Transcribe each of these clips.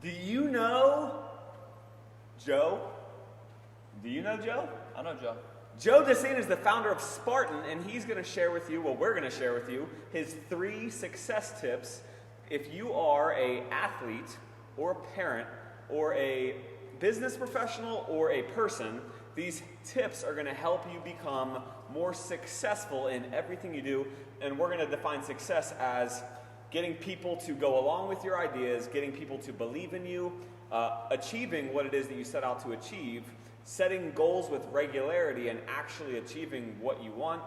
Do you know Joe? Do you know Joe? I know Joe. Joe DeSena is the founder of Spartan, and he's going to share with you, well, we're going to share with you, his 3 success tips if you are an athlete or a parent or a business professional or a person. These tips are going to help you become more successful in everything you do, and we're going to define success as getting people to go along with your ideas, getting people to believe in you, achieving what it is that you set out to achieve, setting goals with regularity, and actually achieving what you want.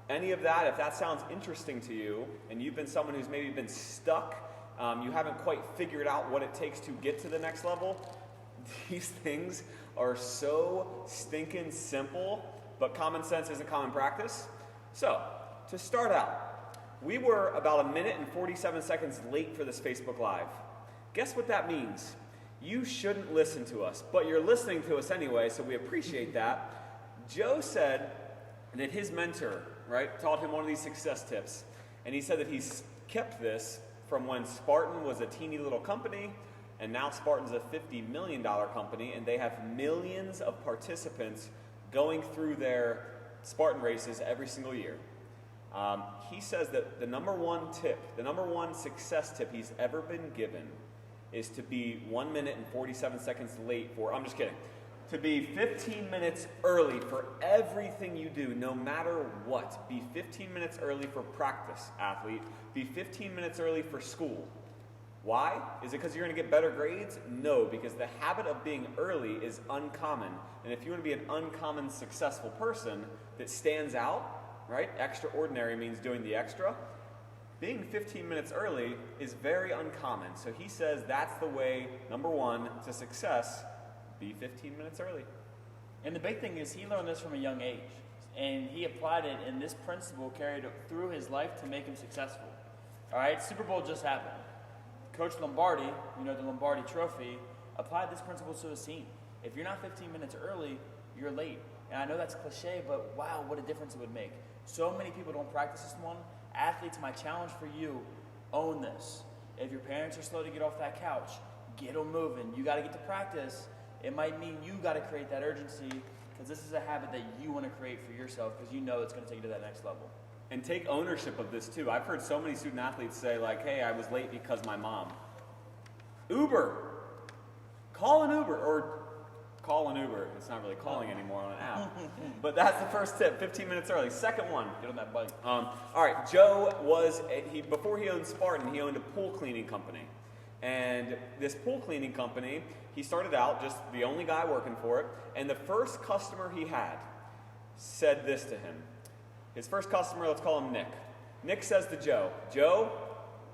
Any of that, if that sounds interesting to you, and you've been someone who's maybe been stuck, you haven't quite figured out what it takes to get to the next level, these things are so stinking simple, but common sense isn't common practice. So, to start out, we were about 1 minute and 47 seconds late for this Facebook Live. Guess what that means? You shouldn't listen to us, but you're listening to us anyway, so we appreciate that. Joe said that his mentor, right, taught him one of these success tips, and he said that he's kept this from when Spartan was a teeny little company, and now Spartan's a $50 million company, and they have millions of participants going through their Spartan races every single year. He says that the number one success tip he's ever been given is to be 1 minute and 47 seconds late for, I'm just kidding, to be 15 minutes early for everything you do, no matter what. Be 15 minutes early for practice, athlete. Be 15 minutes early for school. Why? Is it because you're going to get better grades? No, because the habit of being early is uncommon. And if you want to be an uncommon successful person that stands out, right? Extraordinary means doing the extra. Being 15 minutes early is very uncommon. So he says that's the way, number one, to success, be 15 minutes early. And the big thing is he learned this from a young age. And he applied it, and this principle carried through his life to make him successful. All right, Super Bowl just happened. Coach Lombardi, the Lombardi Trophy, applied this principle to his team. If you're not 15 minutes early, you're late. And I know that's cliche, but wow, what a difference it would make. So many people don't practice this one. Athletes, my challenge for you, own this. If your parents are slow to get off that couch, get them moving. You got to get to practice. It might mean you got to create that urgency, because this is a habit that you want to create for yourself, because you know it's going to take you to that next level. And take ownership of this too. I've heard so many student athletes say like, hey, I was late because my mom. Uber. Call an Uber, or call an Uber. It's not really calling anymore on an app. But that's the first tip, 15 minutes early. Second one. Get on that bike. All right, Joe was, before he owned Spartan, he owned a pool cleaning company. And this pool cleaning company, he started out just the only guy working for it. And the first customer he had said this to him. His first customer, let's call him Nick. Nick says to Joe, Joe,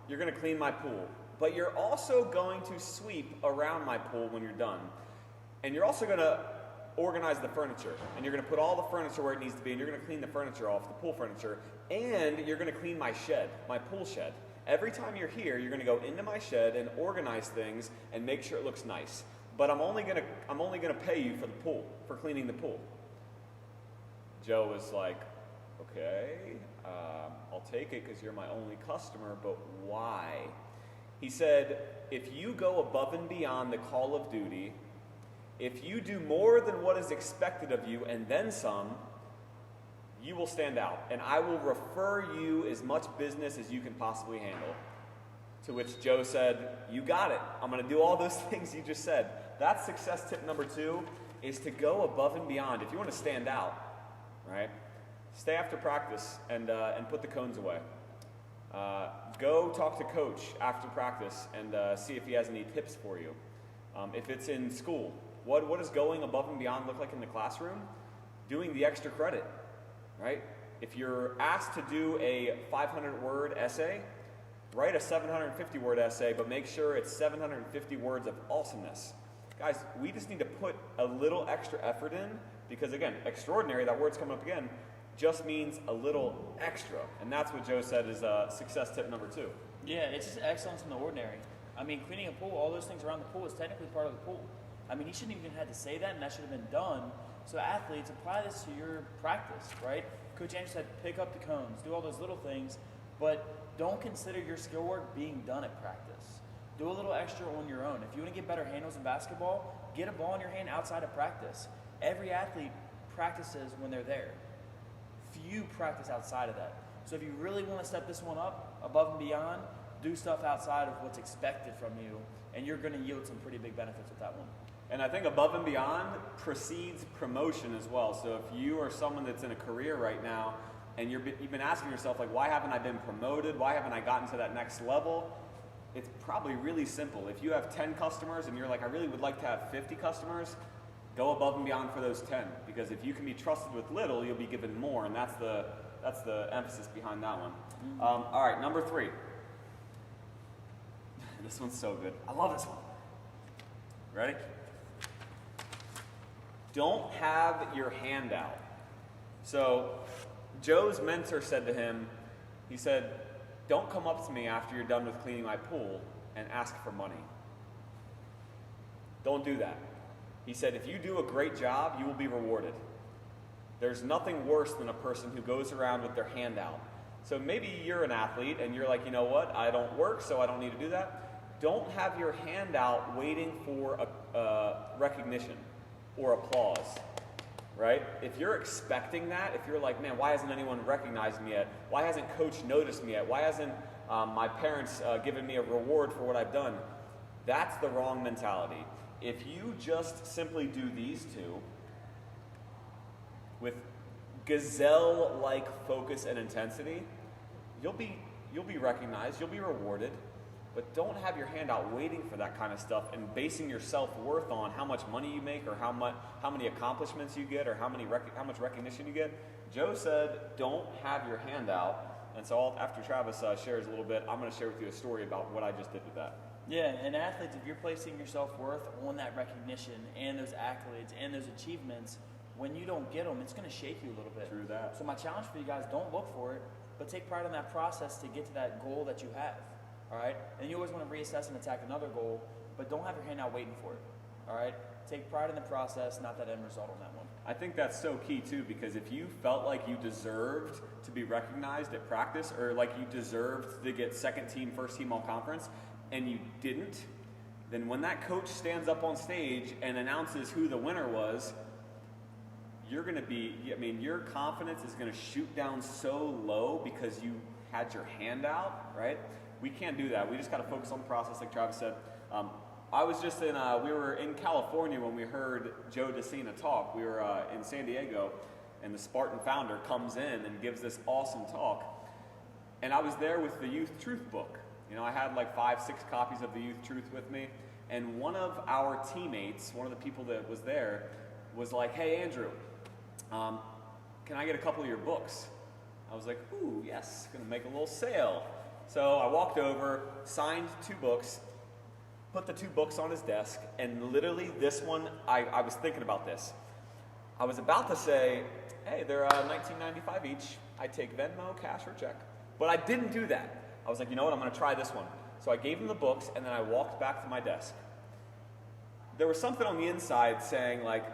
you're going to clean my pool, but you're also going to sweep around my pool when you're done. And you're also going to organize the furniture, and you're going to put all the furniture where it needs to be, and you're going to clean the furniture off, the pool furniture, and you're going to clean my shed, my pool shed. Every time you're here, you're going to go into my shed and organize things and make sure it looks nice. But I'm only going to pay you for the pool, for cleaning the pool. Joe was like, okay, I'll take it because you're my only customer, but why? He said, if you go above and beyond the call of duty, if you do more than what is expected of you and then some, you will stand out, and I will refer you as much business as you can possibly handle. To which Joe said, you got it. I'm going to do all those things you just said. That's success tip number 2, is to go above and beyond. If you want to stand out, right? Stay after practice and put the cones away. Go talk to coach after practice and see if he has any tips for you. If it's in school, what does going above and beyond look like in the classroom? Doing the extra credit, right? If you're asked to do a 500-word essay, write a 750-word essay, but make sure it's 750 words of awesomeness. Guys, we just need to put a little extra effort in, because again, extraordinary, that word's coming up again, just means a little extra. And that's what Joe said is success tip number 2. Yeah, it's just excellence in the ordinary. I mean, cleaning a pool, all those things around the pool is technically part of the pool. I mean, he shouldn't even have to say that, and that should have been done. So athletes, apply this to your practice, right? Coach Andrew said, pick up the cones, do all those little things, but don't consider your skill work being done at practice. Do a little extra on your own. If you want to get better handles in basketball, get a ball in your hand outside of practice. Every athlete practices when they're there. Few practice outside of that. So if you really want to step this one up, above and beyond, do stuff outside of what's expected from you, and you're going to yield some pretty big benefits with that one. And I think above and beyond precedes promotion as well. So if you are someone that's in a career right now, and you've been asking yourself, like, why haven't I been promoted? Why haven't I gotten to that next level? It's probably really simple. If you have 10 customers and you're like, I really would like to have 50 customers, go above and beyond for those 10. Because if you can be trusted with little, you'll be given more, and that's the emphasis behind that one. All right, number 3. This one's so good. I love this one. Ready? Don't have your hand out. So Joe's mentor said to him, he said, don't come up to me after you're done with cleaning my pool and ask for money. Don't do that. He said, if you do a great job, you will be rewarded. There's nothing worse than a person who goes around with their hand out. So maybe you're an athlete and you're like, you know what, I don't work, so I don't need to do that. Don't have your hand out waiting for recognition or applause, right? If you're expecting that, if you're like, man, why hasn't anyone recognized me yet? Why hasn't coach noticed me yet? Why hasn't my parents given me a reward for what I've done? That's the wrong mentality. If you just simply do these two with gazelle-like focus and intensity, you'll be recognized, you'll be rewarded, but don't have your hand out waiting for that kind of stuff and basing your self-worth on how much money you make or how many accomplishments you get or how much recognition you get. Joe said, don't have your hand out. And so after Travis shares a little bit, I'm going to share with you a story about what I just did with that. Yeah, and athletes, if you're placing your self-worth on that recognition and those accolades and those achievements, when you don't get them, it's going to shake you a little bit. True that. So my challenge for you guys, don't look for it, but take pride in that process to get to that goal that you have. All right? And you always want to reassess and attack another goal, but don't have your hand out waiting for it. All right? Take pride in the process, not that end result on that one. I think that's so key too, because if you felt like you deserved to be recognized at practice or like you deserved to get second team, first team all conference, and you didn't, then when that coach stands up on stage and announces who the winner was, you're going to be, your confidence is going to shoot down so low because you had your hand out, right? We can't do that. We just got to focus on the process, like Travis said. I was just we were in California when we heard Joe DeSena talk. We were in San Diego, and the Spartan founder comes in and gives this awesome talk. And I was there with the Youth Truth book. You know, I had like 5-6 copies of the Youth Truth with me. And one of our teammates, one of the people that was there, was like, hey, Andrew, can I get a couple of your books? I was like, ooh, yes, gonna make a little sale. So I walked over, signed 2 books, put the 2 books on his desk, and literally this one, I was thinking about this. I was about to say, hey, they're $19.95 each. I take Venmo, cash, or check. But I didn't do that. I was like, you know what, I'm gonna try this one. So I gave him the books, and then I walked back to my desk. There was something on the inside saying like,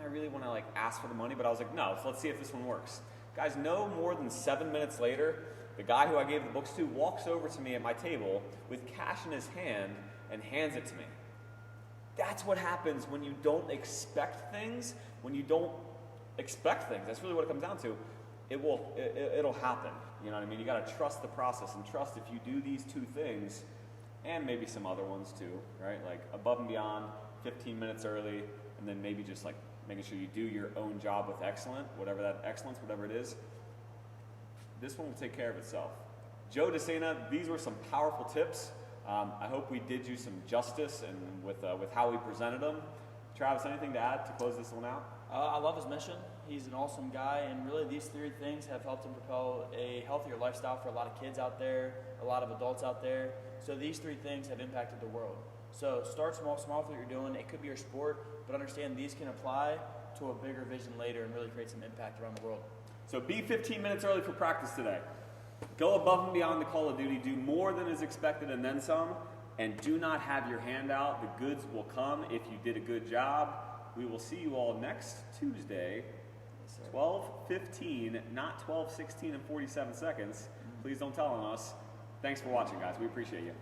I really wanna like ask for the money, but I was like, no, so let's see if this one works. Guys, no more than 7 minutes later, the guy who I gave the books to walks over to me at my table with cash in his hand and hands it to me. That's what happens when you don't expect things. When you don't expect things, that's really what it comes down to. It'll happen. You know what I mean? You got to trust the process and trust if you do these 2 things, and maybe some other ones too, right? Like above and beyond, 15 minutes early, and then maybe just like making sure you do your own job with excellence, whatever it is. This one will take care of itself. Joe DeSena, these were some powerful tips. I hope we did you some justice and with how we presented them. Travis, anything to add to close this one out? I love his mission. He's an awesome guy, and really these 3 things have helped him propel a healthier lifestyle for a lot of kids out there, a lot of adults out there. So these 3 things have impacted the world. So start small with what you're doing. It could be your sport, but understand these can apply to a bigger vision later and really create some impact around the world. So be 15 minutes early for practice today. Go above and beyond the call of duty. Do more than is expected and then some. And do not have your hand out. The goods will come if you did a good job. We will see you all next Tuesday, 12:15, not 12:16 and 47 seconds. Please don't tell on us. Thanks for watching, guys. We appreciate you.